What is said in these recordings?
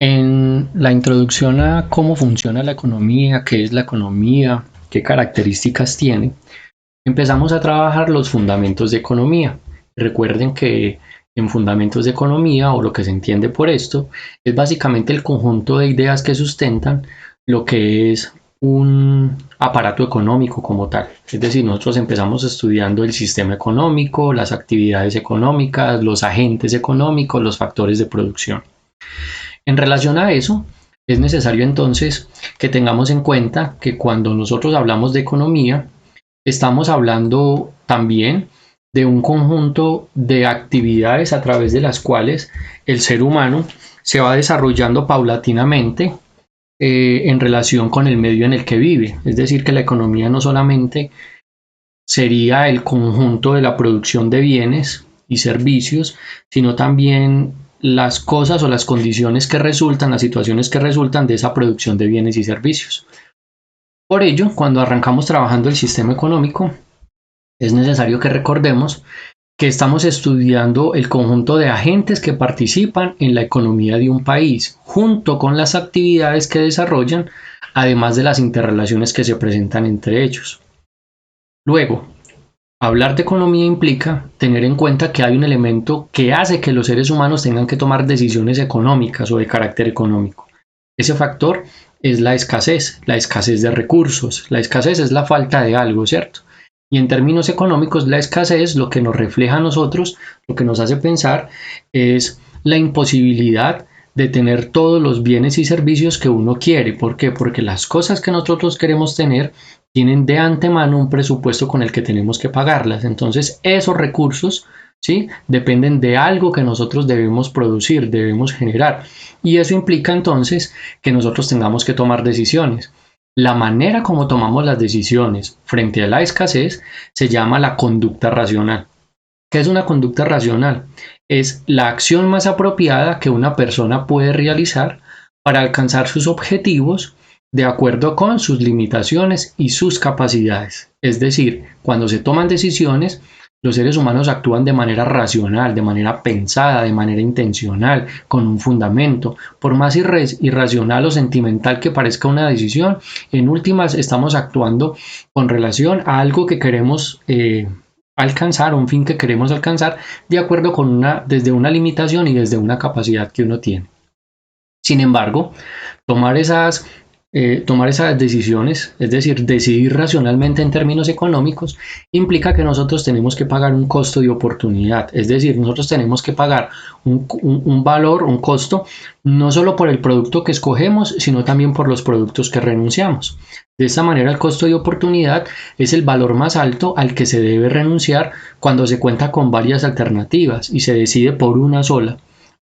En la introducción a cómo funciona la economía, qué es la economía, qué características tiene, empezamos a trabajar los fundamentos de economía. Recuerden que en fundamentos de economía, o lo que se entiende por esto, es básicamente el conjunto de ideas que sustentan lo que es un aparato económico como tal. Es decir, nosotros empezamos estudiando el sistema económico, las actividades económicas, los agentes económicos, los factores de producción. En relación a eso, es necesario entonces que tengamos en cuenta que cuando nosotros hablamos de economía, estamos hablando también de un conjunto de actividades a través de las cuales el ser humano se va desarrollando paulatinamente en relación con el medio en el que vive. Es decir, que la economía no solamente sería el conjunto de la producción de bienes y servicios, sino también las cosas o las condiciones que resultan, las situaciones que resultan de esa producción de bienes y servicios. Por ello, cuando arrancamos trabajando el sistema económico, es necesario que recordemos que estamos estudiando el conjunto de agentes que participan en la economía de un país, junto con las actividades que desarrollan, además de las interrelaciones que se presentan entre ellos. Luego, hablar de economía implica tener en cuenta que hay un elemento que hace que los seres humanos tengan que tomar decisiones económicas o de carácter económico. Ese factor es la escasez de recursos. La escasez es la falta de algo, ¿cierto? Y en términos económicos, la escasez lo que nos refleja a nosotros, lo que nos hace pensar, es la imposibilidad de tener todos los bienes y servicios que uno quiere. ¿Por qué? Porque las cosas que nosotros queremos tener tienen de antemano un presupuesto con el que tenemos que pagarlas. Entonces, esos recursos, ¿sí?, dependen de algo que nosotros debemos producir, debemos generar. Y eso implica entonces que nosotros tengamos que tomar decisiones. La manera como tomamos las decisiones frente a la escasez se llama la conducta racional. ¿Qué es una conducta racional? Es la acción más apropiada que una persona puede realizar para alcanzar sus objetivos de acuerdo con sus limitaciones y sus capacidades. Es decir, cuando se toman decisiones, los seres humanos actúan de manera racional, de manera pensada, de manera intencional, con un fundamento. Por más irracional o sentimental que parezca una decisión, en últimas estamos actuando con relación a algo que queremos alcanzar, un fin que queremos alcanzar, de acuerdo con desde una limitación y desde una capacidad que uno tiene. Sin embargo, tomar esas decisiones, es decir, decidir racionalmente en términos económicos, implica que nosotros tenemos que pagar un costo de oportunidad. Es decir, nosotros tenemos que pagar un valor, un costo, no solo por el producto que escogemos, sino también por los productos que renunciamos. De esta manera, el costo de oportunidad es el valor más alto al que se debe renunciar cuando se cuenta con varias alternativas y se decide por una sola.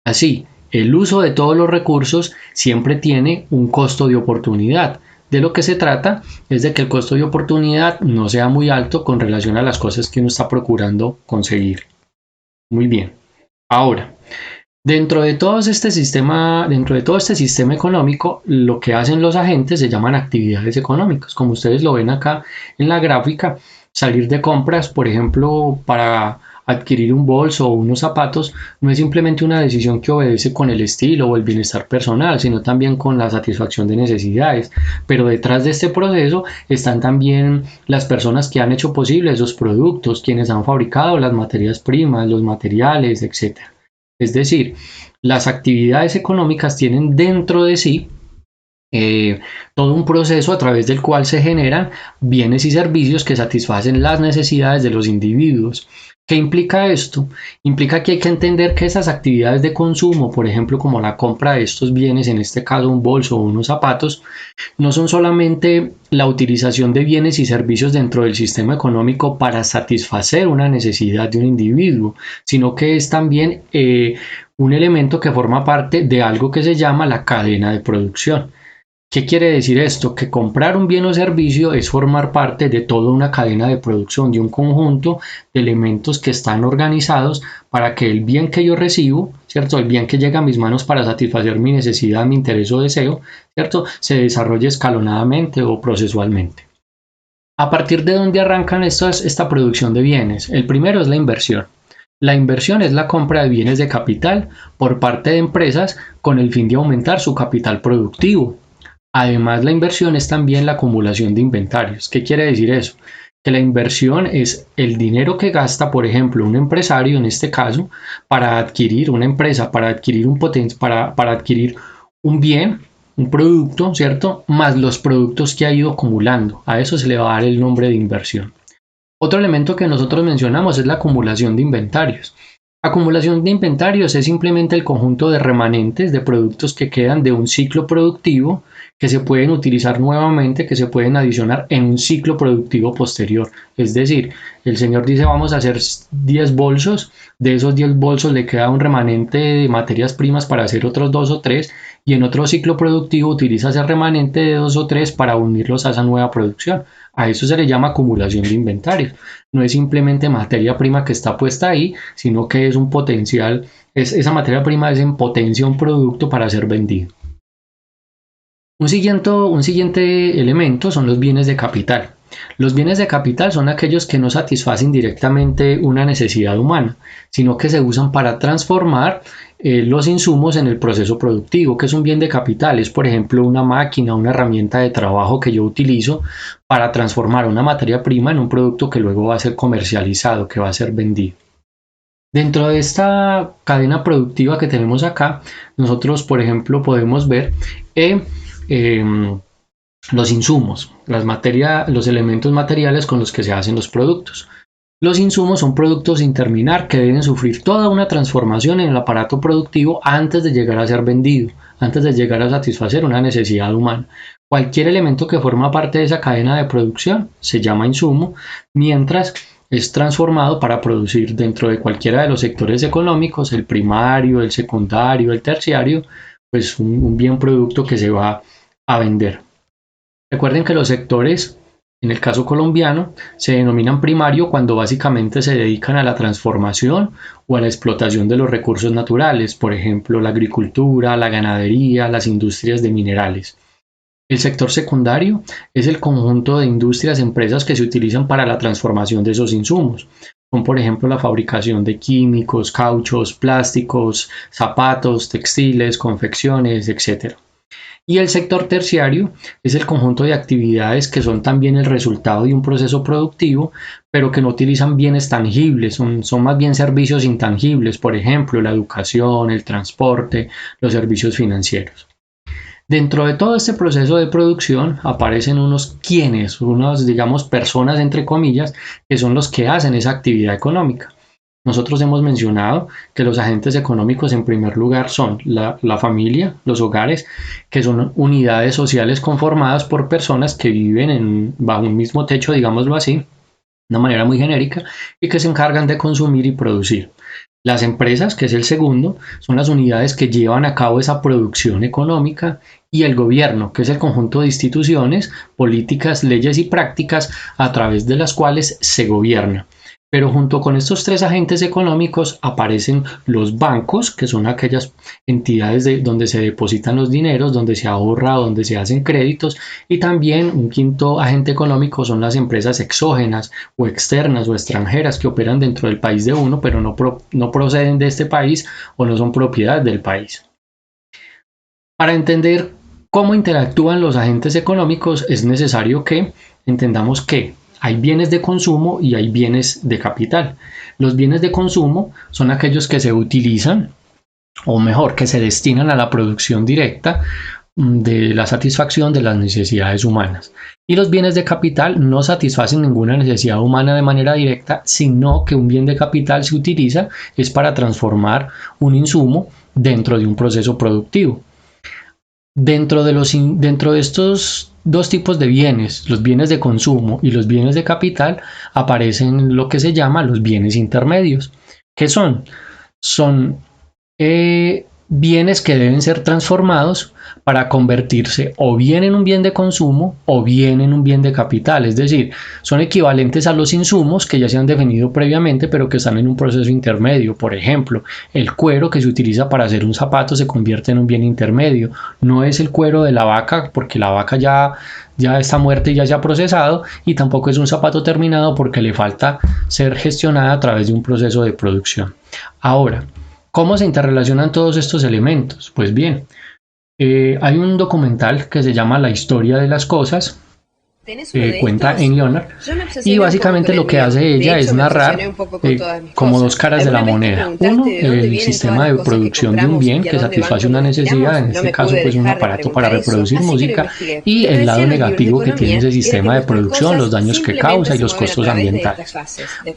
Así, el uso de todos los recursos siempre tiene un costo de oportunidad. De lo que se trata es de que el costo de oportunidad no sea muy alto con relación a las cosas que uno está procurando conseguir. Muy bien. Ahora, dentro de todo este sistema económico, lo que hacen los agentes se llaman actividades económicas. Como ustedes lo ven acá en la gráfica, salir de compras, por ejemplo, para adquirir un bolso o unos zapatos, no es simplemente una decisión que obedece con el estilo o el bienestar personal, sino también con la satisfacción de necesidades. Pero detrás de este proceso están también las personas que han hecho posible esos productos, quienes han fabricado las materias primas, los materiales, etc. Es decir, las actividades económicas tienen dentro de sí todo un proceso a través del cual se generan bienes y servicios que satisfacen las necesidades de los individuos. ¿Qué implica esto? Implica que hay que entender que esas actividades de consumo, por ejemplo, como la compra de estos bienes, en este caso un bolso o unos zapatos, no son solamente la utilización de bienes y servicios dentro del sistema económico para satisfacer una necesidad de un individuo, sino que es también un elemento que forma parte de algo que se llama la cadena de producción. ¿Qué quiere decir esto? Que comprar un bien o servicio es formar parte de toda una cadena de producción, de un conjunto de elementos que están organizados para que el bien que yo recibo, ¿cierto? El bien que llega a mis manos para satisfacer mi necesidad, mi interés o deseo, ¿cierto? Se desarrolle escalonadamente o procesualmente. ¿A partir de dónde arrancan esta producción de bienes? El primero es la inversión. La inversión es la compra de bienes de capital por parte de empresas con el fin de aumentar su capital productivo. Además, la inversión es también la acumulación de inventarios. ¿Qué quiere decir eso? Que la inversión es el dinero que gasta, por ejemplo, un empresario en este caso, para adquirir una empresa, para adquirir para adquirir un bien, un producto, ¿cierto? Más los productos que ha ido acumulando. A eso se le va a dar el nombre de inversión. Otro elemento que nosotros mencionamos es la acumulación de inventarios. Acumulación de inventarios es simplemente el conjunto de remanentes de productos que quedan de un ciclo productivo que se pueden utilizar nuevamente, que se pueden adicionar en un ciclo productivo posterior. Es decir, el señor dice vamos a hacer 10 bolsos, de esos 10 bolsos le queda un remanente de materias primas para hacer otros 2 o 3 y en otro ciclo productivo utiliza ese remanente de 2 o 3 para unirlos a esa nueva producción. A eso se le llama acumulación de inventarios. No es simplemente materia prima que está puesta ahí, sino que es un potencial, esa materia prima es en potencia un producto para ser vendido. Un siguiente elemento son los bienes de capital. Los bienes de capital son aquellos que no satisfacen directamente una necesidad humana, sino que se usan para transformar los insumos en el proceso productivo. ¿Qué es un bien de capital? Es, por ejemplo, una máquina, una herramienta de trabajo que yo utilizo para transformar una materia prima en un producto que luego va a ser comercializado, que va a ser vendido. Dentro de esta cadena productiva que tenemos acá, nosotros, por ejemplo, podemos ver los insumos, los elementos materiales con los que se hacen los productos. Los insumos son productos sin terminar que deben sufrir toda una transformación en el aparato productivo antes de llegar a ser vendido, antes de llegar a satisfacer una necesidad humana. Cualquier elemento que forma parte de esa cadena de producción se llama insumo, mientras es transformado para producir dentro de cualquiera de los sectores económicos, el primario, el secundario, el terciario, pues un bien producto que se va a vender. Recuerden que los sectores, en el caso colombiano, se denominan primario cuando básicamente se dedican a la transformación o a la explotación de los recursos naturales, por ejemplo, la agricultura, la ganadería, las industrias de minerales. El sector secundario es el conjunto de industrias, empresas que se utilizan para la transformación de esos insumos. Son, por ejemplo, la fabricación de químicos, cauchos, plásticos, zapatos, textiles, confecciones, etc. Y el sector terciario es el conjunto de actividades que son también el resultado de un proceso productivo, pero que no utilizan bienes tangibles, son más bien servicios intangibles, por ejemplo, la educación, el transporte, los servicios financieros. Dentro de todo este proceso de producción aparecen unos quienes, unas, digamos, personas entre comillas, que son los que hacen esa actividad económica. Nosotros hemos mencionado que los agentes económicos en primer lugar son la familia, los hogares, que son unidades sociales conformadas por personas que viven bajo un mismo techo, digámoslo así, de una manera muy genérica, y que se encargan de consumir y producir. Las empresas, que es el segundo, son las unidades que llevan a cabo esa producción económica y el gobierno, que es el conjunto de instituciones, políticas, leyes y prácticas a través de las cuales se gobierna. Pero junto con estos tres agentes económicos aparecen los bancos, que son aquellas entidades donde se depositan los dineros, donde se ahorra, donde se hacen créditos, y también un quinto agente económico son las empresas exógenas o externas o extranjeras que operan dentro del país de uno, pero no proceden de este país o no son propiedad del país. Para entender cómo interactúan los agentes económicos es necesario que entendamos que hay bienes de consumo y hay bienes de capital. Los bienes de consumo son aquellos que se utilizan, o mejor, que se destinan a la producción directa de la satisfacción de las necesidades humanas. Y los bienes de capital no satisfacen ninguna necesidad humana de manera directa, sino que un bien de capital se utiliza es para transformar un insumo dentro de un proceso productivo. Dentro de estos dos tipos de bienes, los bienes de consumo y los bienes de capital, aparecen lo que se llama los bienes intermedios. ¿Qué son? Son bienes que deben ser transformados para convertirse o bien en un bien de consumo o bien en un bien de capital. Es decir, son equivalentes a los insumos que ya se han definido previamente, pero que están en un proceso intermedio. Por ejemplo, el cuero que se utiliza para hacer un zapato se convierte en un bien intermedio. No es el cuero de la vaca, porque la vaca ya está muerta y ya se ha procesado, y tampoco es un zapato terminado porque le falta ser gestionada a través de un proceso de producción. Ahora, ¿cómo se interrelacionan todos estos elementos? Pues bien, hay un documental que se llama La historia de las cosas, cuenta en Leonard, y básicamente lo que hace ella es narrar como dos caras de la moneda. Uno, el sistema de producción de un bien que satisface una necesidad, en este caso pues un aparato para reproducir música, y el lado negativo que tiene ese sistema de producción, los daños que causa y los costos ambientales.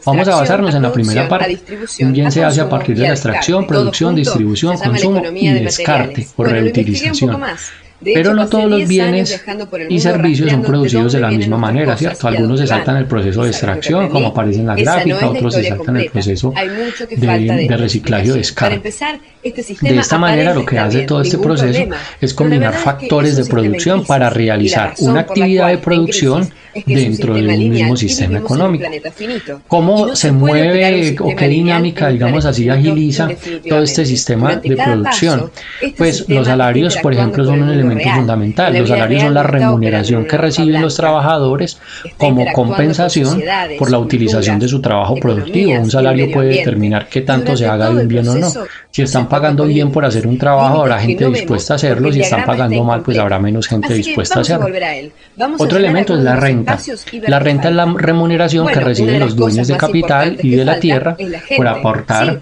Vamos a basarnos en la primera parte. Un bien se hace a partir de la extracción, producción, distribución, consumo y descarte o reutilización. Pero no todos los bienes y servicios son producidos de la misma manera, ¿cierto? Algunos se saltan el proceso de extracción, como aparece en la gráfica, otros se saltan el proceso de reciclaje o descarte. De esta manera, lo que hace todo este proceso es combinar factores de producción para realizar una actividad de producción dentro de un mismo sistema económico. ¿Cómo se mueve o qué dinámica, digamos así, agiliza todo este sistema de producción? Pues los salarios, por ejemplo, son un elemento fundamental. Los salarios son la remuneración que reciben los trabajadores como compensación por la utilización de su trabajo productivo. Un salario puede determinar qué tanto se haga de un bien o no. Si están pagando bien por hacer un trabajo, habrá gente dispuesta a hacerlo. Si están pagando mal, pues habrá menos gente dispuesta a hacerlo. Otro elemento es la renta. La renta es la remuneración que reciben los dueños de capital y de la tierra por aportar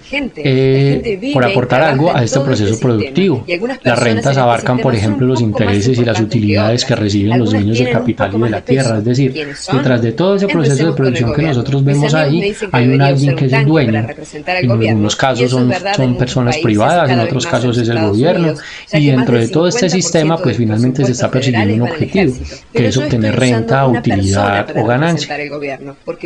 algo a este proceso productivo. Las rentas abarcan, por ejemplo, los intereses y las utilidades que reciben los dueños del capital y de la tierra. Es decir, detrás de todo ese proceso de producción que nosotros vemos ahí, hay un alguien que es el dueño. En algunos casos son personas privadas, en otros casos es el gobierno, y dentro de todo este sistema, pues finalmente se está persiguiendo un objetivo, que es obtener renta, utilidad o ganancia.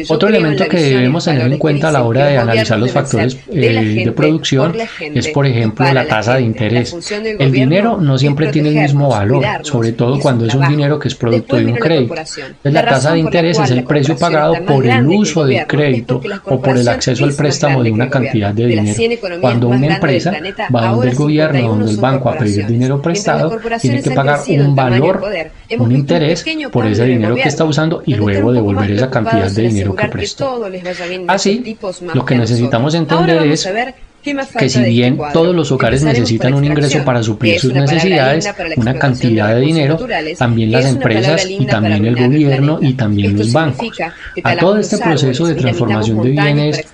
Otro elemento que debemos tener en cuenta a la hora de analizar los factores de producción es, por ejemplo, la tasa de interés. El dinero no siempre tiene el mismo valor, sobre todo cuando es un dinero que es producto de un crédito. Entonces, la tasa de interés es el precio pagado por el uso del crédito o por el acceso al préstamo de una cantidad de dinero. Cuando una empresa va donde el gobierno, donde el banco a pedir dinero prestado, tiene que pagar un valor, un interés por ese dinero que está usando y luego devolver esa cantidad de dinero que prestó. Así, lo que necesitamos entender es que si bien todos los hogares necesitan un ingreso para suplir sus necesidades, una cantidad de dinero, también las empresas y también el gobierno y también los bancos. A todo este proceso de transformación de bienes,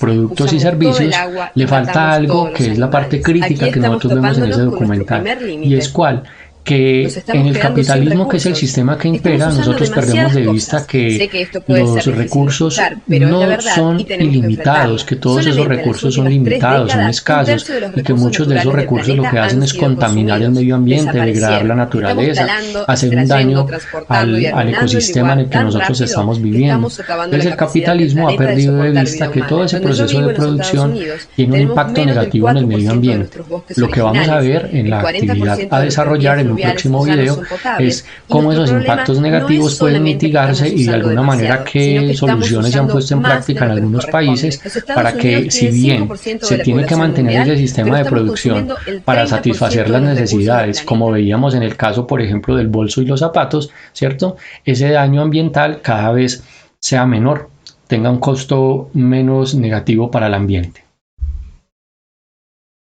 productos y servicios, le falta algo que es la parte crítica que nosotros vemos en ese documental, y es cuál, que en el capitalismo, que es el sistema que impera, nosotros perdemos de vista que los recursos no son ilimitados, que todos esos recursos son limitados, son escasos, y que muchos de esos recursos lo que hacen es contaminar el medio ambiente, degradar la naturaleza, hacer un daño al ecosistema en el que nosotros estamos viviendo. Entonces el capitalismo ha perdido de vista que todo ese proceso de producción tiene un impacto negativo en el medio ambiente. Lo que vamos a ver en la actividad a desarrollar en un próximo video es cómo esos impactos negativos pueden mitigarse y de alguna manera qué soluciones se han puesto en práctica en algunos países para que, si bien se tiene que mantener ese sistema de producción para satisfacer las necesidades, como veíamos en el caso, por ejemplo, del bolso y los zapatos, ¿cierto? Ese daño ambiental cada vez sea menor, tenga un costo menos negativo para el ambiente.